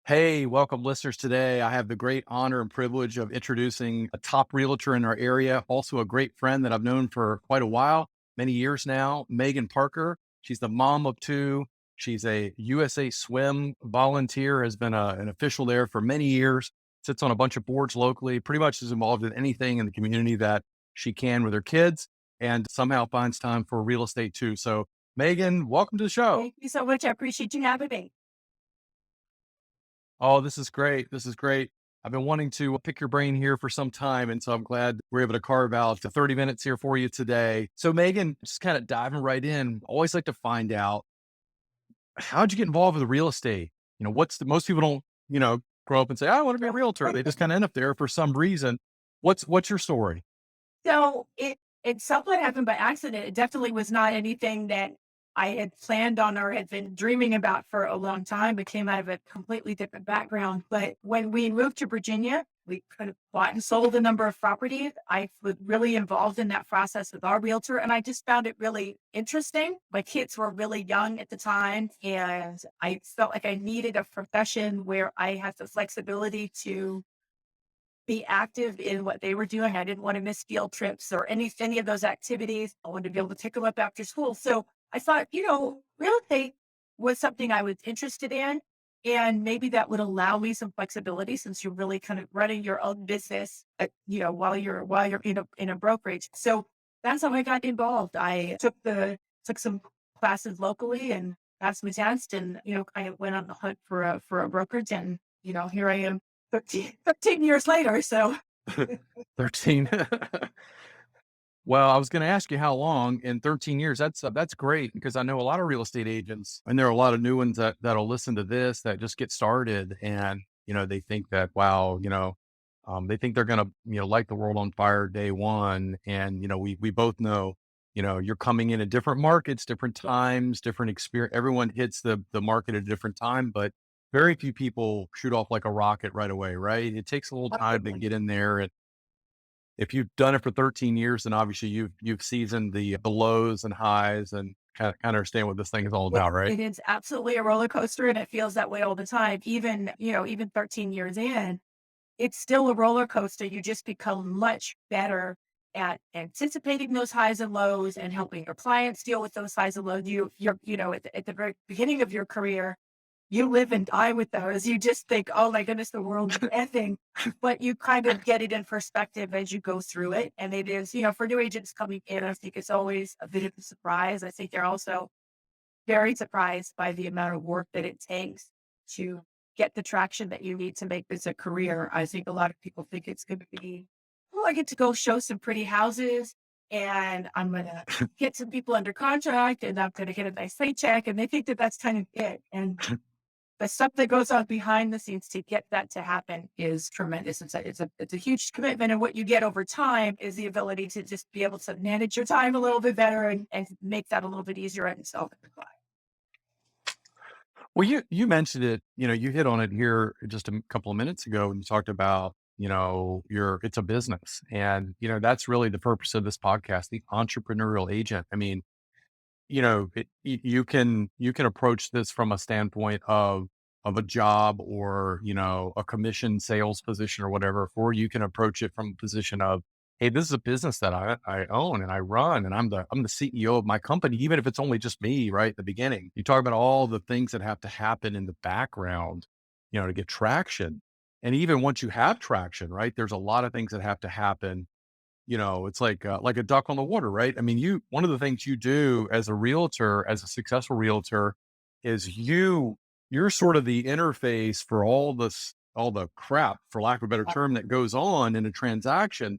Hey, welcome listeners. Today, I have the great honor and privilege of introducing a top realtor in our area, also a great friend that I've known for quite a while, many years now, Megan Parker. She's the mom of two. She's a USA Swim volunteer, has been an official there for many years, sits on a bunch of boards locally, pretty much is involved in anything in the community that she can with her kids, and somehow finds time for real estate too. So, Megan, welcome to the show. Thank you so much. I appreciate you having me. Oh, this is great. This is great. I've been wanting to pick your brain here for some time. And so I'm glad we're able to carve out the 30 minutes here for you today. So, Megan, just kind of diving right in, always like to find out how'd you get involved with real estate? What's the most people don't, grow up and say, I want to be a realtor. They just kind of end up there for some reason. What's your story? So it somewhat happened by accident. It definitely was not anything that I had planned on or had been dreaming about for a long time. It came out of a completely different background. But when we moved to Virginia, we kind of bought and sold a number of properties. I was really involved in that process with our realtor, and I just found it really interesting. My kids were really young at the time, and I felt like I needed a profession where I had the flexibility to be active in what they were doing. I didn't want to miss field trips or any of those activities. I wanted to be able to pick them up after school. So I thought, real estate was something I was interested in. And maybe that would allow me some flexibility since you're really kind of running your own business, while you're in a brokerage. So that's how I got involved. I took some classes locally and passed my test, and I went on the hunt for a brokerage, and here I am 13 years later, so 13. Well, I was going to ask you how long in 13 years. That's great because I know a lot of real estate agents, and there are a lot of new ones that'll listen to this that just get started, and they think that wow, they think they're going to light the world on fire day one, and we both know you're coming in at different markets, different times, different experience. Everyone hits the market at a different time, but very few people shoot off like a rocket right away, right? It takes a little time to possibly. get in there, and if you've done it for 13 years, then obviously you've seasoned the lows and highs and kind of understand what this thing is all about, right? It is absolutely a roller coaster, and it feels that way all the time. Even 13 years in, it's still a roller coaster. You just become much better at anticipating those highs and lows and helping your clients deal with those highs and lows. At the very beginning of your career, you live and die with those. You just think, "Oh my goodness, the world is ending," but you kind of get it in perspective as you go through it. And it is, for new agents coming in, I think it's always a bit of a surprise. I think they're also very surprised by the amount of work that it takes to get the traction that you need to make this a career. I think a lot of people think it's going to be, "Oh, I get to go show some pretty houses, and I'm going to get some people under contract, and I'm going to get a nice paycheck." And they think that that's kind of it. And the stuff that goes on behind the scenes to get that to happen is tremendous. It's a huge commitment, and what you get over time is the ability to just be able to manage your time a little bit better and make that a little bit easier on yourself. Well, you mentioned it, you hit on it here just a couple of minutes ago when you talked about, your it's a business. And, that's really the purpose of this podcast, the entrepreneurial agent. I mean, you can approach this from a standpoint of a job or a commission sales position or whatever, or you can approach it from a position of, hey, this is a business that I own and I run, and I'm the CEO of my company, even if it's only just me right at the beginning. You talk about all the things that have to happen in the background, to get traction, and even once you have traction, right, there's a lot of things that have to happen. It's like a duck on the water, right? I mean, one of the things you do as a realtor, as a successful realtor, is you're sort of the interface for all the crap, for lack of a better term, that goes on in a transaction.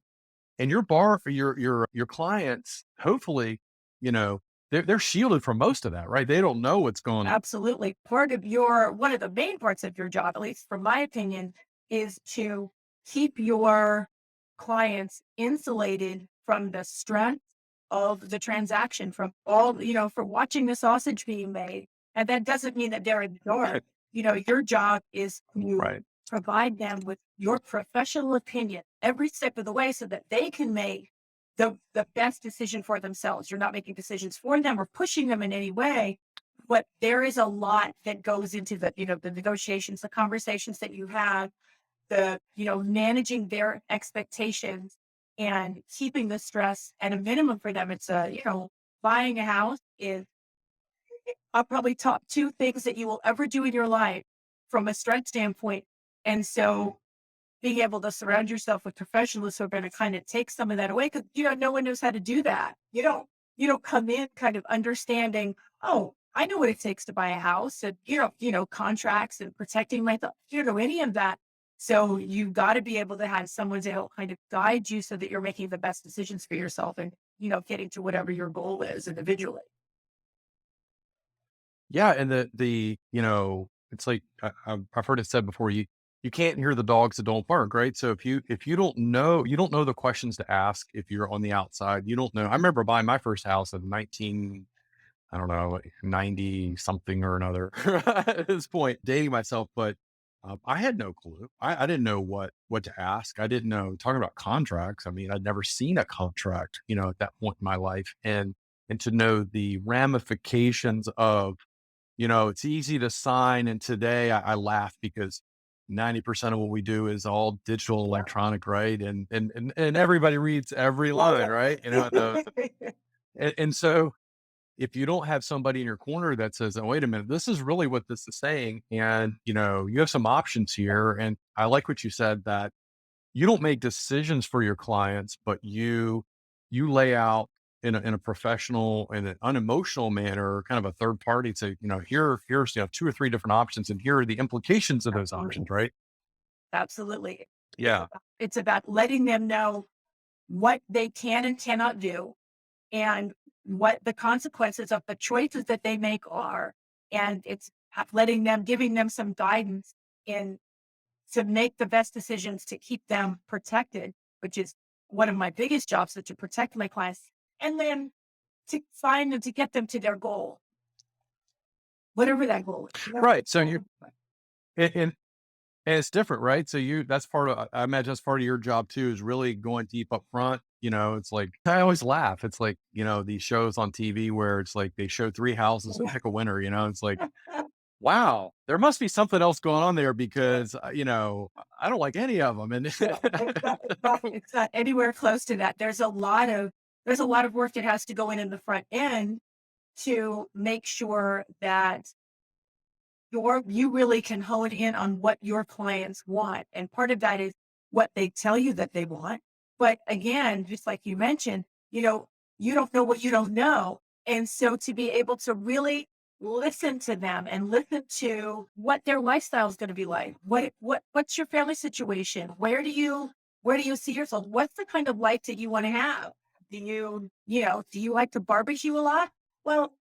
And your bar for your clients, hopefully, you know, they're shielded from most of that, right? They don't know what's going on. Absolutely. One of the main parts of your job, at least from my opinion, is to keep your clients insulated from the stress of the transaction, from for watching the sausage being made. And that doesn't mean that they're in the dark. Your job is to Right. provide them with your professional opinion every step of the way so that they can make the best decision for themselves. You're not making decisions for them or pushing them in any way, but there is a lot that goes into the, the negotiations, the conversations that you have, managing their expectations and keeping the stress at a minimum for them. It's buying a house is probably top two things that you will ever do in your life from a stress standpoint. And so being able to surround yourself with professionals who are going to kind of take some of that away, because no one knows how to do that. You don't come in kind of understanding, oh, I know what it takes to buy a house, and contracts and protecting myself. You don't know any of that. So you've got to be able to have someone to help kind of guide you so that you're making the best decisions for yourself and getting to whatever your goal is individually. Yeah, and it's like I've heard it said before. You can't hear the dogs that don't bark, right? So if you don't know, you don't know the questions to ask if you're on the outside. You don't know. I remember buying my first house in 19, I don't know, like 90 something or another at this point, dating myself, but I had no clue. I didn't know what to ask. I didn't know, talking about contracts. I mean, I'd never seen a contract, at that point in my life, and to know the ramifications of, it's easy to sign. And today I laugh because 90% of what we do is all digital, electronic, right? And everybody reads every line, right? And so if you don't have somebody in your corner that says, "Oh, wait a minute, this is really what this is saying," and you have some options here. And I like what you said, that you don't make decisions for your clients, but you lay out in a professional and an unemotional manner, kind of a third party, to, here's two or three different options, and here are the implications of those Absolutely. options, right? Absolutely. Yeah. It's about letting them know what they can and cannot do and what the consequences of the choices that they make are. And it's giving them some guidance in to make the best decisions to keep them protected, which is one of my biggest jobs, is to protect my clients and then to find them to get them to their goal, whatever that goal is. Right. So and, and it's different, right? So that's part of, I imagine that's part of your job too, is really going deep up front. It's like, I always laugh. It's like, these shows on TV where it's like they show three houses and pick a winner, it's like, wow, there must be something else going on there, because, I don't like any of them. And It's not anywhere close to that. There's a lot of work that has to go in the front end to make sure that you really can hone in on what your clients want. And part of that is what they tell you that they want. But again, just like you mentioned, you don't know what you don't know. And so to be able to really listen to them and listen to what their lifestyle is going to be like. What's your family situation? Where do you see yourself? What's the kind of life that you want to have? Do you like to barbecue a lot? Well,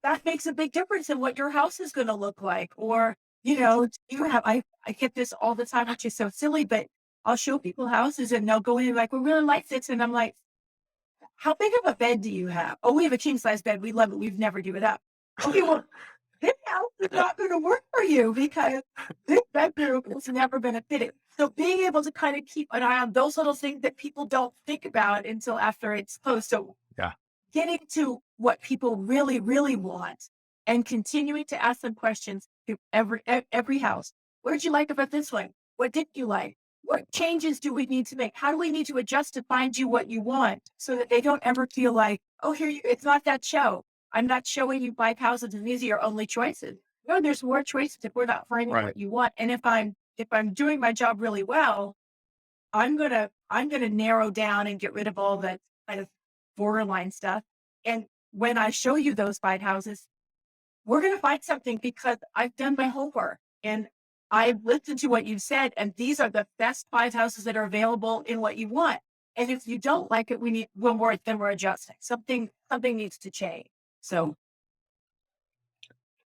that makes a big difference in what your house is going to look like. Or, I get this all the time, which is so silly, but I'll show people houses and they'll go in like, we really like this. And I'm like, how big of a bed do you have? Oh, we have a king size bed. We love it. We've never given it up. Okay, well, this house is not going to work for you because this bedroom has never been fitted. So being able to kind of keep an eye on those little things that people don't think about until after it's closed. So yeah. getting to what people really, really want and continuing to ask them questions to every house. What did you like about this one? What didn't you like? What changes do we need to make? How do we need to adjust to find you what you want so that they don't ever feel like, oh, it's not that show. I'm not showing you 5 houses and these are your only choices. No, there's more choices if we're not finding Right. what you want. And if I'm doing my job really well, I'm gonna narrow down and get rid of all that kind of borderline stuff. And when I show you those 5 houses, we're gonna find something because I've done my homework and I've listened to what you've said, and these are the best 5 houses that are available in what you want. And if you don't like it, then we're adjusting. Something needs to change. So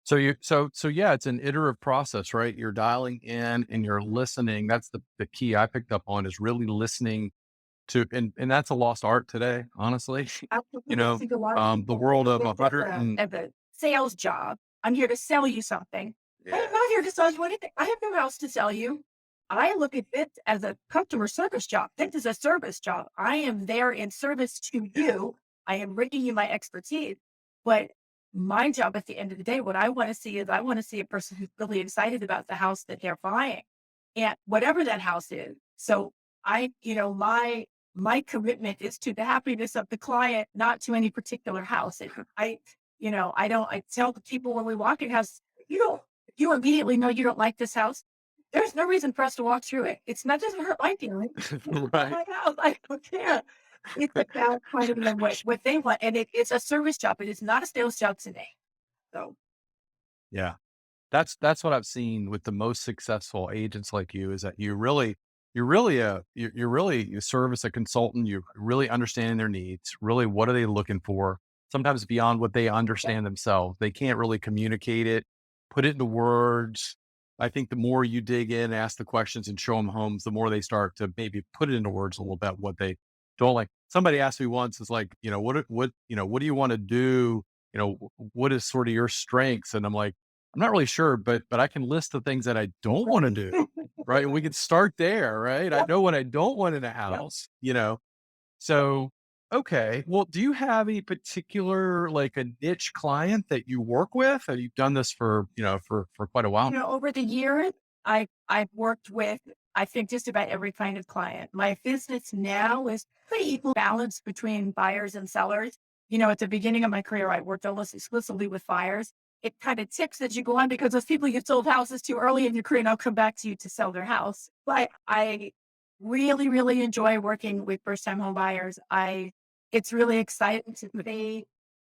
So yeah, it's an iterative process, right? You're dialing in and you're listening. That's the key I picked up on, is really listening to, and that's a lost art today, honestly. absolutely, I think a lot of The people world of think a that hundred and as a sales job, I'm here to sell you something. I yeah, am not here to sell you anything. I have no house to sell you. I look at this as a customer service job. This is a service job. I am there in service to yeah, you. I am bringing you my expertise. But my job at the end of the day, what I want to see is I want to see a person who's really excited about the house that they're buying and whatever that house is. So my commitment is to the happiness of the client, not to any particular house. And I tell the people when we walk in house, you don't, you immediately know you don't like this house. There's no reason for us to walk through it. It's not just hurt my feelings. It's not Right. my house. I don't care. It's about finding them what they want. And it's a service job. It is not a sales job today. So Yeah. That's what I've seen with the most successful agents like you is that you serve as a consultant. You're really understanding their needs. Really, what are they looking for? Sometimes beyond what they yeah. understand themselves. They can't really communicate it, put it into words. I think the more you dig in, ask the questions and show them homes, the more they start to maybe put it into words a little bit what they don't like. Somebody asked me once, is like, what do you want to do? What is sort of your strengths? And I'm like, I'm not really sure, but I can list the things that I don't wanna Right. do, right? And we can start there, right? I Yep. know what I don't want in a Yep. house, you know? So, okay. Well, do you have a particular, like, a niche client that you work with? Have you done this for, for quite a while? Over the years, I've worked with, I think, just about every kind of client. My business now is pretty equal balance between buyers and sellers. At the beginning of my career, I worked almost exclusively with buyers. It kind of ticks as you go on because those people you sold houses to early in your career now come back to you to sell their house. But I really, really enjoy working with first time home buyers. It's really exciting to see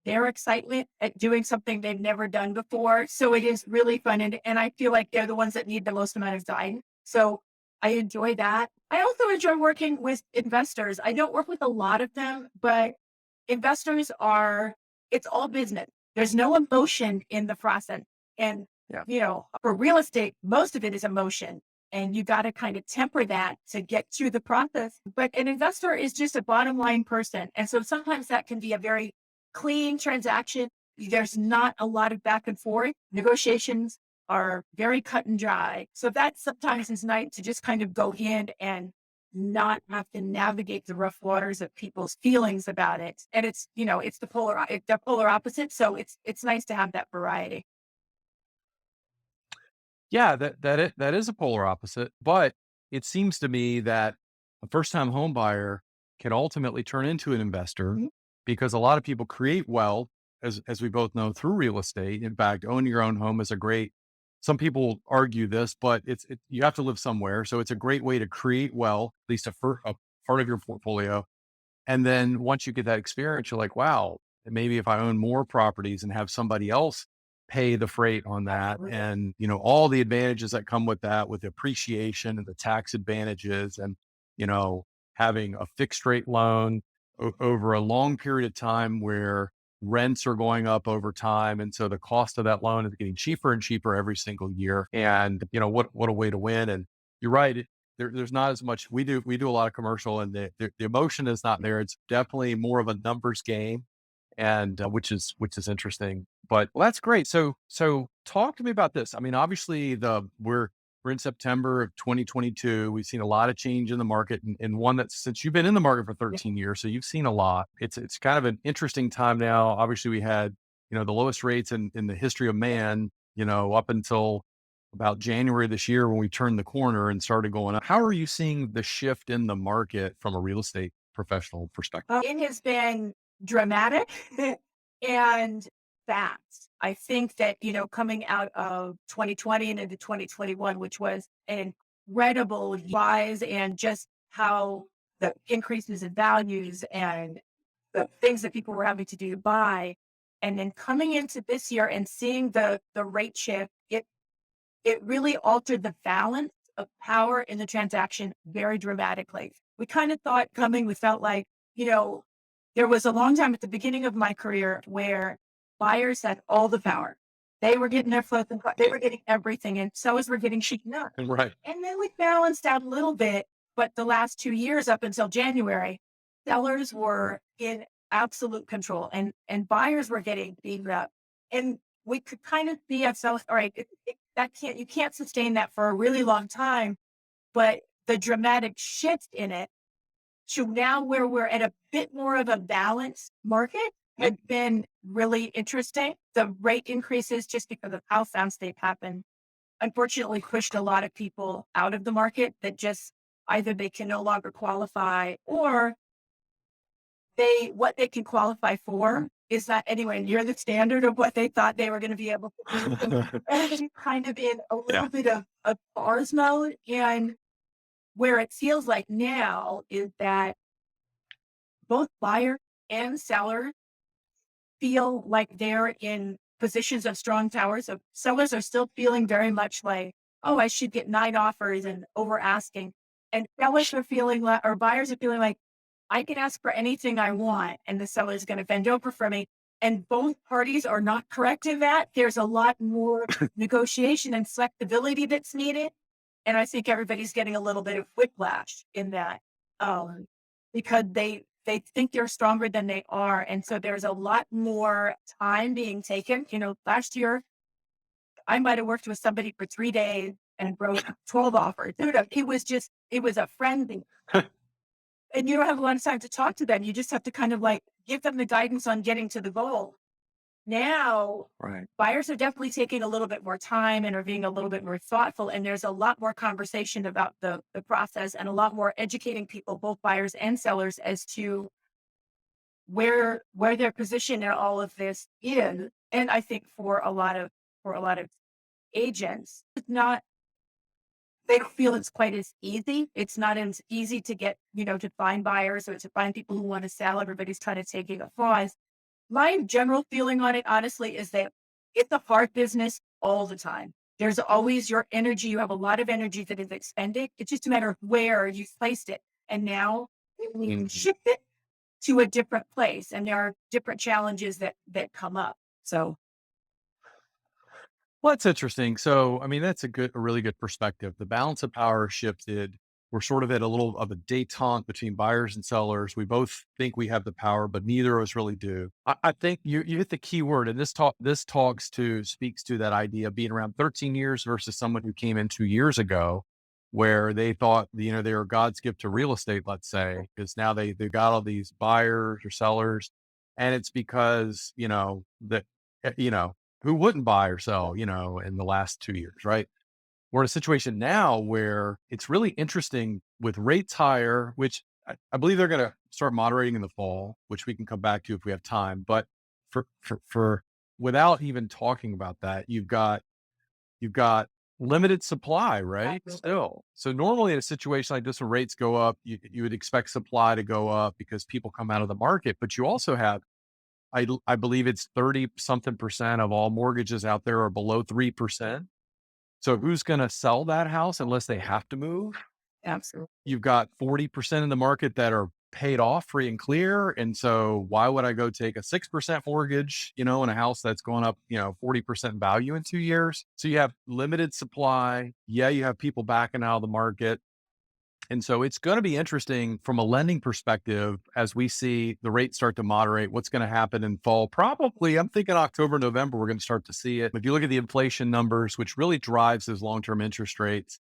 their excitement at doing something they've never done before. So it is really fun. And I feel like they're the ones that need the most amount of time. So I enjoy that. I also enjoy working with investors. I don't work with a lot of them, but investors it's all business. There's no emotion in the process. And, Yeah. for real estate, most of it is emotion. And you got to kind of temper that to get through the process. But an investor is just a bottom line person. And so sometimes that can be a very clean transaction. There's not a lot of back and forth. Negotiations are very cut and dry. So that sometimes is nice to just kind of go in and not have to navigate the rough waters of people's feelings about it. And it's the polar opposite. So it's nice to have that variety. Yeah, that is a polar opposite, but it seems to me that a first-time home buyer can ultimately turn into an investor Mhm. because a lot of people create wealth, as we both know, through real estate. In fact, owning your own home is a great. Some people argue this, but you have to live somewhere, so it's a great way to create wealth, at least a part of your portfolio. And then once you get that experience, you're like, wow, maybe if I own more properties and have somebody else pay the freight on that Absolutely. and, all the advantages that come with that, with the appreciation and the tax advantages and, you know, having a fixed rate loan over a long period of time where rents are going up over time. And so the cost of that loan is getting cheaper and cheaper every single year. And, what a way to win. And you're right. There's not as much. We do a lot of commercial, and the emotion is not there. It's definitely more of a numbers game, and which is interesting. But well, that's great. So talk to me about this. I mean, obviously we're in September of 2022. We've seen a lot of change in the market, and one that since you've been in the market for Yeah. 13 years, so you've seen a lot. It's kind of an interesting time now. Obviously, we had the lowest rates in the history of man. Up until about January this year when we turned the corner and started going up. How are you seeing the shift in the market from a real estate professional perspective? It has been dramatic and fast. I think that, coming out of 2020 and into 2021, which was an incredible rise and just how the increases in values and the things that people were having to do to buy. And then coming into this year and seeing the rate shift, it really altered the balance of power in the transaction very dramatically. We kind of thought coming, we felt like, you know, there was a long time at the beginning of my career where buyers had all the power. They were getting their flip and they were getting everything, and sellers were getting shaken up. Right. And then we balanced out a little bit, but the last 2 years up until January, sellers were in absolute control and buyers were getting beaten up. And we could kind of see ourselves, all right, you can't sustain that for a really long time. But the dramatic shift in it to now where we're at a bit more of a balanced market, has been really interesting. The rate increases, just because of how fast they've happened, unfortunately pushed a lot of people out of the market that just either they can no longer qualify, or what they can qualify for is not anywhere near the standard of what they thought they were going to be able to do. So everybody's kind of in a Yeah. little bit of pause mode. And where it feels like now is that both buyer and seller feel like they're in positions of strong towers. So sellers are still feeling very much like, oh, I should get 9 offers and over asking. And sellers are feeling like, or buyers are feeling like, I can ask for anything I want, and the seller is going to bend over for me. And both parties are not correct in that. There's a lot more negotiation and flexibility that's needed. And I think everybody's getting a little bit of whiplash in that, um, because they think they're stronger than they are. And so there's a lot more time being taken. Last year I might have worked with somebody for 3 days and wrote 12 offers. It was a frenzy. And you don't have a lot of time to talk to them. You just have to kind of like give them the guidance on getting to the goal. Now, Right. buyers are definitely taking a little bit more time and are being a little bit more thoughtful. And there's a lot more conversation about the process, and a lot more educating people, both buyers and sellers, as to where their position in all of this is. And I think for a lot of agents, it's not they don't feel it's quite as easy. It's not as easy to get, to find buyers or to find people who want to sell. Everybody's kind of taking a pause. My general feeling on it, honestly, is that it's a hard business all the time. There's always your energy. You have a lot of energy that is expended. It's just a matter of where you placed it. And now you can Mhm. shift it to a different place. And there are different challenges that come up. So Well, that's interesting. So, I mean, that's a really good perspective. The balance of power shifted. We're sort of at a little of a détente between buyers and sellers. We both think we have the power, but neither of us really do. I think you hit the key word, and speaks to that idea of being around 13 years versus someone who came in 2 years ago, where they thought they were God's gift to real estate. Let's say, because now they've got all these buyers or sellers, and it's because that you know who wouldn't buy or sell, in the last 2 years, right? We're in a situation now where it's really interesting with rates higher, which I believe they're going to start moderating in the fall, which we can come back to if we have time. But for without even talking about that, you've got limited supply, right? absolutely. Still. So normally in a situation like this, when rates go up, you would expect supply to go up because people come out of the market, but you also have I believe it's 30 something percent of all mortgages out there are below 3%. So who's going to sell that house unless they have to move? Absolutely. You've got 40% in the market that are paid off free and clear. And so why would I go take a 6% mortgage, in a house that's going up, 40% value in 2 years? So you have limited supply. Yeah, you have people backing out of the market. And so it's going to be interesting from a lending perspective as we see the rates start to moderate. What's going to happen in fall? Probably, I'm thinking October, November, we're going to start to see it. If you look at the inflation numbers, which really drives those long term interest rates,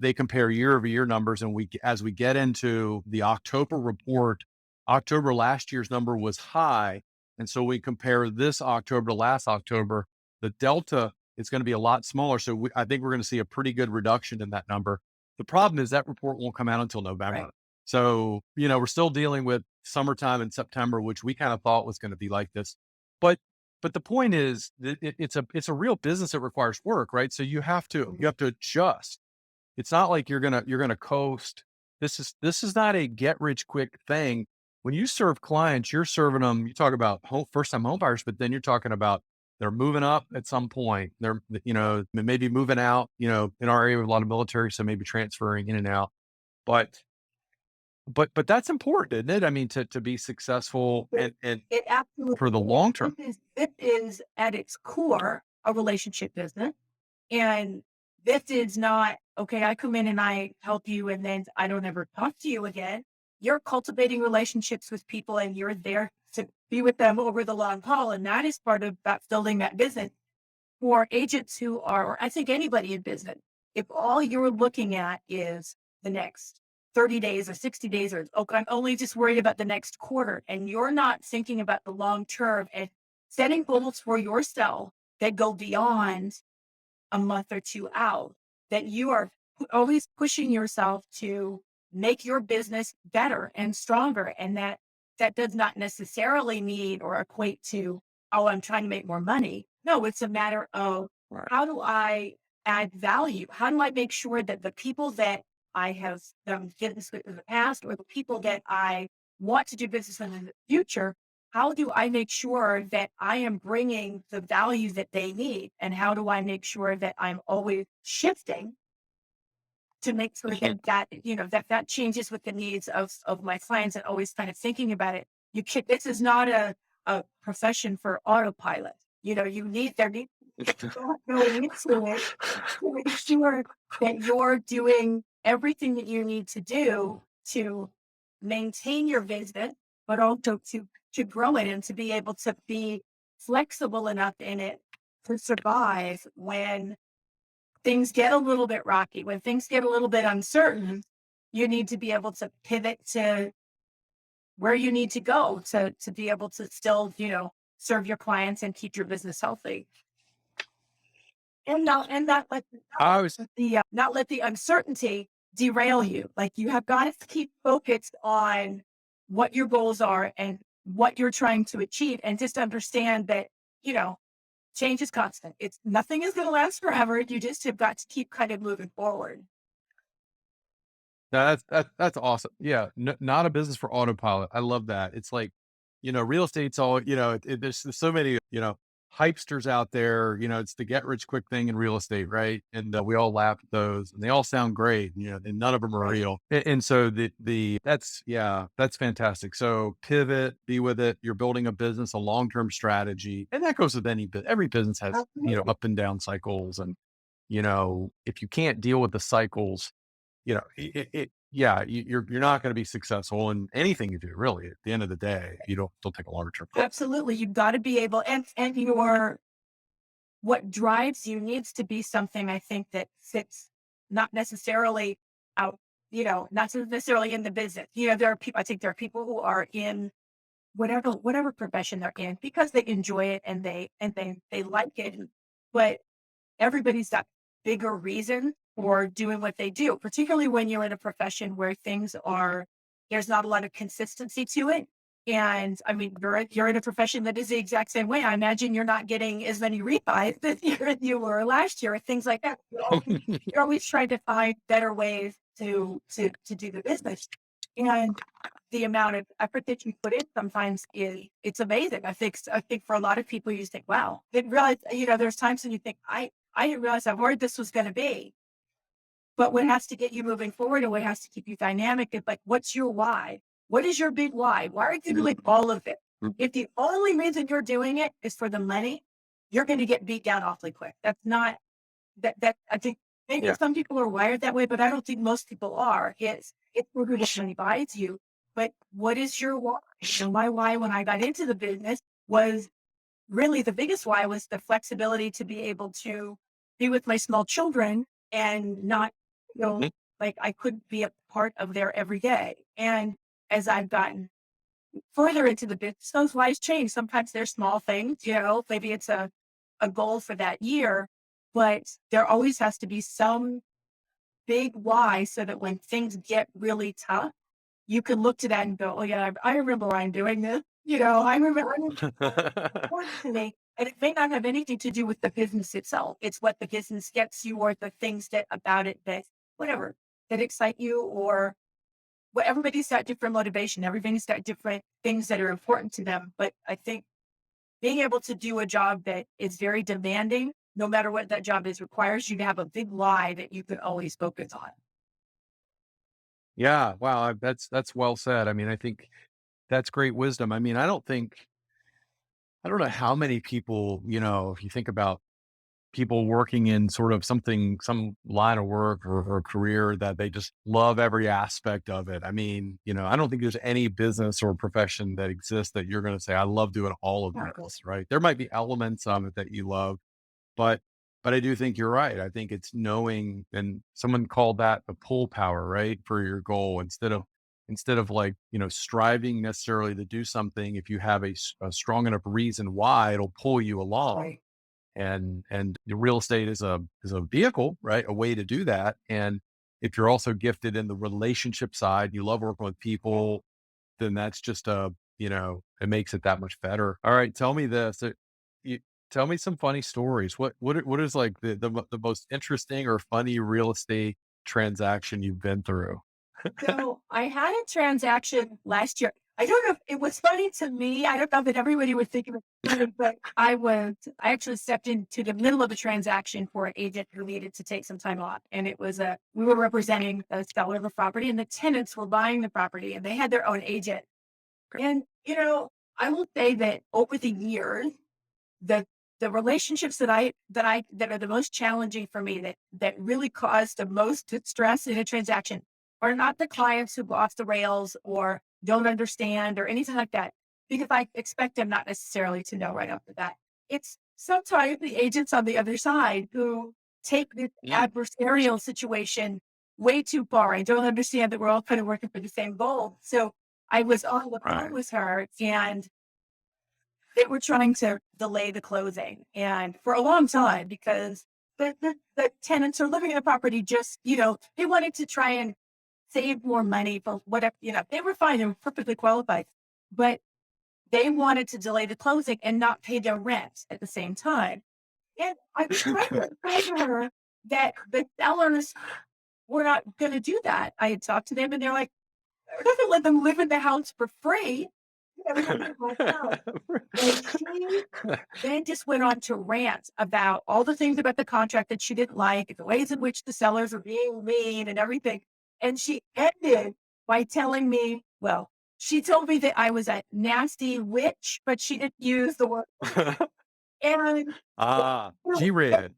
they compare year over year numbers. And as we get into the October report, October last year's number was high. And so we compare this October to last October, the delta is going to be a lot smaller. So I think we're going to see a pretty good reduction in that number. The problem is that report won't come out until November. Right. So, we're still dealing with summertime in September, which we kind of thought was going to be like this. But the point is that it's a real business that requires work, right? So you have to adjust. It's not like you're gonna coast. This is not a get rich quick thing. When you serve clients, you're serving them. You talk about first time home buyers, but then you're talking about they're moving up at some point. They're maybe moving out. In our area, we have a lot of military, so maybe transferring in and out. But but that's important, isn't it? I mean, to be successful and It for the absolutely is. long term. This is at its core a relationship business. And this is not, okay, I come in and I help you and then I don't ever talk to you again. You're cultivating relationships with people and you're there to be with them over the long haul. And that is part of that building that business for agents who are, or I think anybody in business. If all you're looking at is the next 30 days or 60 days, or okay, I'm only just worried about the next quarter. And you're not thinking about the long term and setting goals for yourself that go beyond a month or two out, that you are always pushing yourself to make your business better and stronger. And that does not necessarily mean or equate to, oh, I'm trying to make more money. No, it's a matter of, Right. how do I add value? How do I make sure that the people that I have done business with in the past, or the people that I want to do business with in the future, how do I make sure that I am bringing the value that they need? And how do I make sure that I'm always shifting to make sure that that changes with the needs of my clients, and always kind of thinking about it. You can This is not a profession for autopilot. You need there need going into it to make sure that you're doing everything that you need to do to maintain your business, but also to grow it and to be able to be flexible enough in it to survive when things get a little bit rocky, when things get a little bit uncertain. You need to be able to pivot to where you need to go to be able to still, serve your clients and keep your business healthy. And not let I was not let the uncertainty derail you. Like, you have got to keep focused on what your goals are and what you're trying to achieve, and just understand that, you know, change is constant. It's Nothing is going to last forever. You just have got to keep kind of moving forward. No, that's awesome. Yeah, not a business for autopilot. I love that. It's like, real estate's all, there's so many, hypesters out there. It's the get rich quick thing in real estate, right? And we all laugh at those, and they all sound great, and none of them are Right. real. And so that's fantastic. So pivot, be with it. You're building a business, a long term strategy, and that goes with every business has Absolutely. up and down cycles, and if you can't deal with the cycles, yeah, you're not going to be successful in anything you do, really. At the end of the day, if you don't take a longer term approach. Absolutely. You've got to be able, and what drives you needs to be something, I think, that fits not necessarily out, not necessarily in the business. There are people, I think there are people who are in whatever profession they're in because they enjoy it and they like it. But everybody's got bigger reason for doing what they do, particularly when you're in a profession where there's not a lot of consistency to it. And I mean, you're in a profession that is the exact same way. I imagine you're not getting as many refis this year as you were last year, or things like that. You're always trying to find better ways to do the business. And the amount of effort that you put in sometimes it's amazing. I think for a lot of people, you just think, wow, didn't realize, there's times when you think, I didn't realize how hard this was going to be. But what has to get you moving forward and what has to keep you dynamic is, like, what's your why? What is your big why? Why are you doing all of it? If the only reason you're doing it is for the money, you're going to get beat down awfully quick. That's not that I think maybe Yeah. some people are wired that way, but I don't think most people are. It's for who the money buys you. But what is your why? So my why when I got into the business was really the biggest why was the flexibility to be able to be with my small children and not feel Mhm. like I couldn't be a part of their every day. And as I've gotten further into the business, those whys change. Sometimes they're small things, maybe it's a goal for that year, but there always has to be some big why so that when things get really tough, you can look to that and go, oh yeah, I remember why I'm doing this. I remember important to me. And it may not have anything to do with the business itself. It's what the business gets you, or the things that about it that whatever that excite you, or well, everybody's got different motivation. Everybody's got different things that are important to them. But I think being able to do a job that is very demanding, no matter what that job is, requires you to have a big why that you can always focus on. Yeah. Wow. That's well said. I mean, I think that's great wisdom. I mean, I don't know how many people, if you think about people working in sort of some line of work or career that they just love every aspect of it. I mean, I don't think there's any business or profession that exists that you're going to say, I love doing all of Yeah. this, right? There might be elements of it that you love, but But I do think you're right. I think it's knowing, and someone called that the pull power, right? For your goal instead of like, striving necessarily to do something, if you have a strong enough reason why, it'll pull you along. Right. And the real estate is a vehicle, right? A way to do that. And if you're also gifted in the relationship side, you love working with people, then that's just it makes it that much better. All right, tell me this. You, tell me some funny stories. What is like the most interesting or funny real estate transaction you've been through? So I had a transaction last year. I don't know if it was funny to me. I don't know that everybody would think it was funny, but I actually stepped into the middle of the transaction for an agent who needed to take some time off. And we were representing the seller of the property, and the tenants were buying the property, and they had their own agent. And, I will say that over the years, the the relationships that are the most challenging for me, that really cause the most stress in a transaction, are not the clients who go off the rails or don't understand or anything like that, because I expect them not necessarily to know right off the bat. It's sometimes the agents on the other side who take this Mm. adversarial situation way too far. I don't understand that we're all kind of working for the same goal. So I was on the phone Right. with her, and they were trying to delay the closing, and for a long time, because the tenants are living in the property, just, they wanted to try and save more money for whatever, they were fine, they were perfectly qualified, but they wanted to delay the closing and not pay their rent at the same time. And I was trying to explain to her that the sellers were not going to do that. I had talked to them, and they're like, we're not going to let them live in the house for free. We're going to my house. And she then just went on to rant about all the things about the contract that she didn't like, the ways in which the sellers are being mean and everything. And she ended by telling me, well, she told me that I was a nasty witch, but she didn't use the word. And, Ah, you know, G-rated.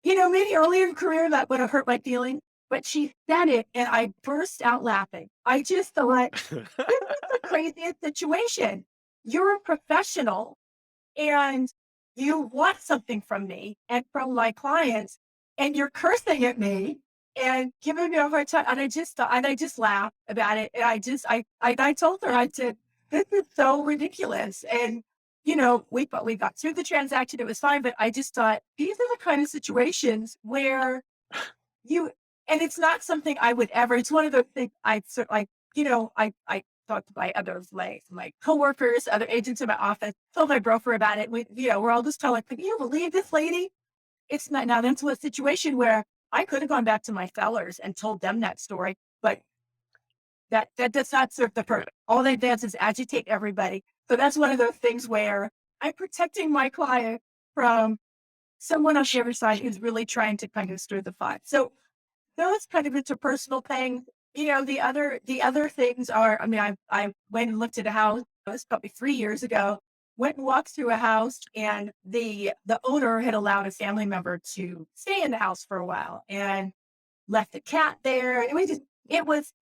maybe earlier in career that would have hurt my feelings, but she said it and I burst out laughing. I just thought, this is the craziest situation. You're a professional, and you want something from me and from my clients, and you're cursing at me and giving me a hard time. And I just laughed about it. And I told her, I said, this is so ridiculous. And, we got through the transaction. It was fine. But I just thought, these are the kind of situations where you, and it's not something I would ever, it's one of those things I sort like, I talked to my others, like my coworkers, other agents in my office, told my broker about it. We're all just telling, like, can you believe this lady? It's not, now that's a situation where I could have gone back to my sellers and told them that story, but that does not serve the purpose. All that does is agitate everybody. So that's one of those things where I'm protecting my client from someone on the other side who's really trying to kind of stir the pot. So those kind of interpersonal things. The other things are, I mean, I went and looked at a house. It was probably 3 years ago. Went and walked through a house, and the owner had allowed a family member to stay in the house for a while and left the cat there. It was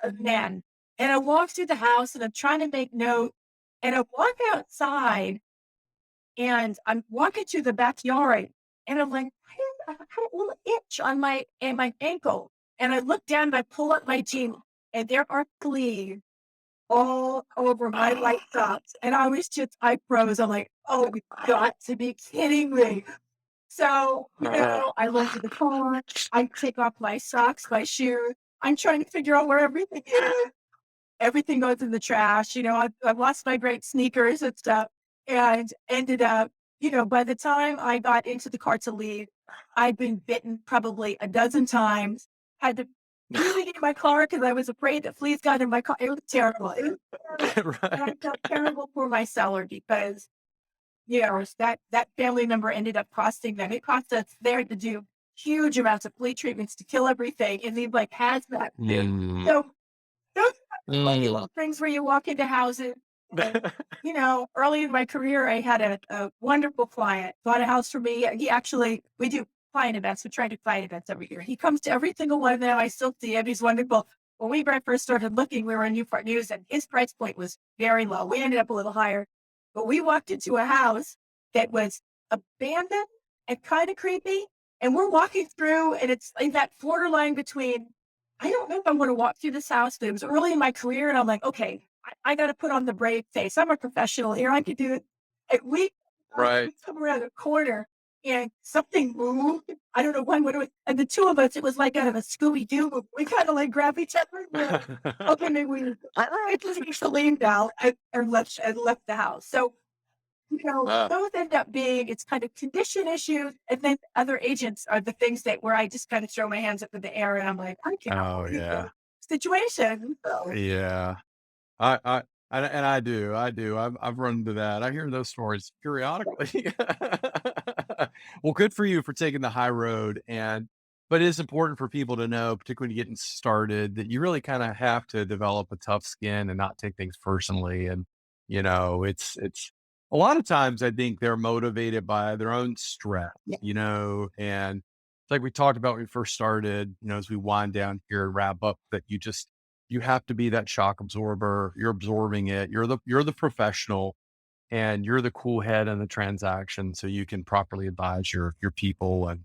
a man. And I walked through the house, and I'm trying to make note, and I walk outside, and I'm walking to the backyard, and I'm like, I have a little itch on my ankle. And I look down and I pull up my jeans, and there are fleas all over my right socks. And I froze. I'm like, oh, you got to be kidding me. So, I look to the car, I take off my socks, my shoes. I'm trying to figure out where everything is. Everything goes in the trash. I've lost my great sneakers and stuff, and ended up, by the time I got into the car to leave, I'd been bitten probably a dozen times. Had to really get in my car because I was afraid that fleas got in my car. It was terrible. It was terrible. And I Right. felt terrible for my seller because, that family member ended up costing them. It cost us there to do huge amounts of flea treatments to kill everything, and leave like hazmat. Mm. So those funny Mm. little things where you walk into houses. And, early in my career, I had a wonderful client bought a house for me. We do client events. We try to do client events every year. He comes to every single one of them. I still see him. He's wonderful. When we first started looking, we were in Newport News, and his price point was very low. We ended up a little higher, but we walked into a house that was abandoned and kind of creepy. And we're walking through, and it's like that borderline between, I don't know if I want to walk through this house, but it was early in my career. And I'm like, okay, I got to put on the brave face. I'm a professional here. I can do it. And Right. we come around a corner and something moved. I don't know what it was. And the two of us, it was like out of a Scooby Doo movie. We kind of like grab each other. And we're like, okay, maybe we, I just used to leave now and left the house. So, Ah, those end up being, it's kind of condition issues. And then other agents are the things that where I just kind of throw my hands up in the air and I'm like, I can't oh believe the yeah. situation. So, Yeah. I and I do. I've run into that. I hear those stories periodically. Well, good for you for taking the high road, but it's important for people to know, particularly getting started, that you really kind of have to develop a tough skin and not take things personally. And it's a lot of times I think they're motivated by their own stress, yeah. and it's like we talked about when we first started. As we wind down here and wrap up, that you have to be that shock absorber. You're absorbing it. You're the professional, and you're the cool head in the transaction, so you can properly advise your people. And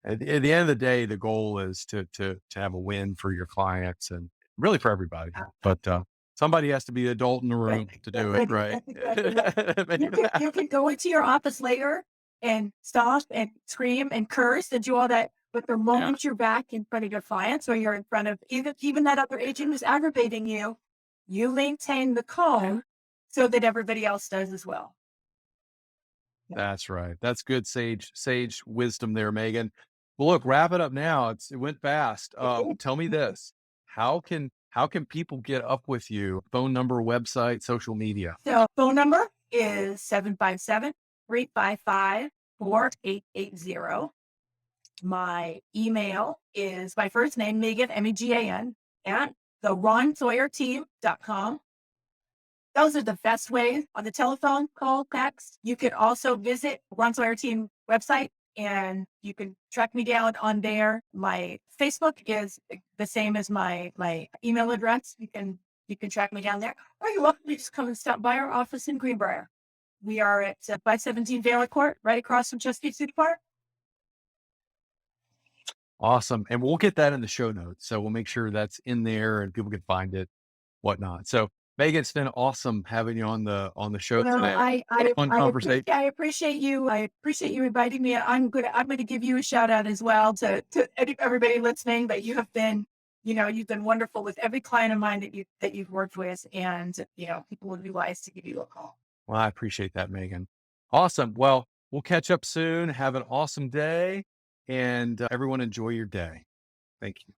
at the end of the day, the goal is to have a win for your clients and really for everybody. But somebody has to be the adult in the Right. room to That's do it, right. right? That's exactly right. You can go into your office later and stop and scream and curse and do all that. But the moment you're back in front of your clients or you're in front of even that other agent who's aggravating you, you maintain the calm so that everybody else does as well. Yeah. That's right. That's good sage wisdom there, Megan. Well, look, wrap it up now. It went fast. Tell me this. How can people get up with you? Phone number, website, social media. So phone number is 757-355-4880. My email is my first name, Megan, Megan, at the RonSawyerTeam.com. Those are the best ways on the telephone, call, text. You can also visit Ron Sawyer Team website and you can track me down on there. My Facebook is the same as my email address. You can track me down there. Or you're welcome to just come and stop by our office in Greenbrier. We are at 517 Valley Court, right across from Chesapeake City Park. Awesome. And we'll get that in the show notes. So we'll make sure that's in there and people can find it, whatnot. So Megan, it's been awesome having you on the show Well, today. Fun conversation. I appreciate you. I appreciate you inviting me. I'm gonna give you a shout out as well to everybody listening. That you have been, you've been wonderful with every client of mine that you've worked with, and people would be wise to give you a call. Well, I appreciate that, Megan. Awesome. Well, we'll catch up soon. Have an awesome day, and everyone enjoy your day. Thank you.